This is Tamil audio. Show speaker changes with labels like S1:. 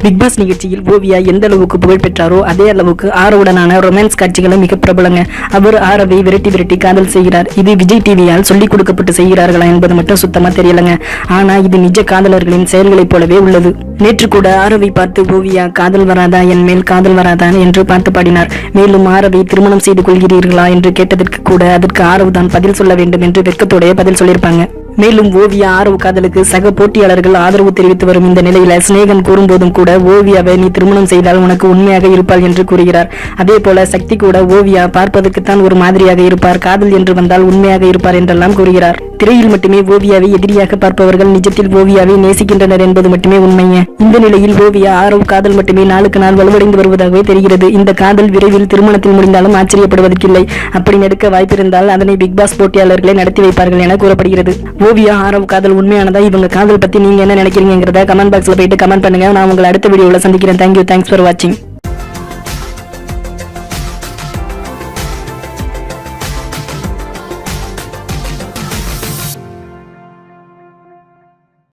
S1: பிக் பாஸ் நிகழ்ச்சியில் ஓவியா எந்த அளவுக்கு புகழ் பெற்றாரோ அதே அளவுக்கு ஆரவுடனான ரொமான்ஸ் காட்சிகளும் மிக பிரபலங்க. அவர் ஆரவை விரட்டி காதல் செய்கிறார். இது விஜய் டிவியால் சொல்லிக் கொடுக்கப்பட்டு செய்கிறார்களா என்பது மட்டும் சுத்தமா தெரியலங்க. ஆனா இது நிஜ காதலர்களின் செயல்களைப் போலவே உள்ளது. நேற்று கூட ஆரவை பார்த்து ஓவியா காதல் வராதா, என் மேல் காதல் வராதா என்று பார்த்து பாடினார். மேலும் ஆரவை திருமணம் செய்து கொள்கிறீர்களா என்று கேட்டதற்கு கூட அதற்கு ஆரவு தான் பதில் சொல்ல வேண்டும் என்று வெட்கத்தோடைய பதில் சொல்லியிருப்பாங்க. மேலும் ஓவியா ஆரவு காதலுக்கு சக போட்டியாளர்கள் ஆதரவு தெரிவித்து வரும் இந்த நிலையில சினேகன் கூறும்போதும் கூட ஓவியாவை நீ திருமணம் செய்தால் உனக்கு உண்மையாக இருப்பாள் என்று கூறுகிறார். அதே போல சக்தி கூட ஓவியா பார்ப்பதற்குத்தான் ஒரு மாதிரியாக இருப்பார், காதல் என்று வந்தால் உண்மையாக இருப்பார் என்றெல்லாம் கூறுகிறார். திரையில் மட்டுமே ஓவியாவை எதிரியாக பார்ப்பவர்கள் நிஜத்தில் ஓவியாவை நேசிக்கின்றனர் என்பது மட்டுமே உண்மைங்க. இந்த நிலையில் ஓவியா ஆரவு காதல் மட்டுமே நாளுக்கு நாள் வலுவடைந்து வருவதாகவே தெரிகிறது. இந்த காதல் விரைவில் திருமணத்தில் முடிந்தாலும் ஆச்சரியப்படுவதற்கில்லை. அப்படி நடக்க வாய்ப்பிருந்தால் அதனை பிக் பாஸ் போட்டியாளர்களை நடத்தி வைப்பார்கள் என கூறப்படுகிறது. ஓவியா ஆரவு காதல் உண்மையானதா, இவங்க காதல் பத்தி நீங்க என்ன நினைக்கிறீங்கிறத கமெண்ட் பாக்ஸ்ல போயிட்டு கமெண்ட் பண்ணுங்க. நான் உங்களை அடுத்த வீடியோல சந்திக்கிறேன். தேங்க்ஸ் ஃபார் வாட்சிங்.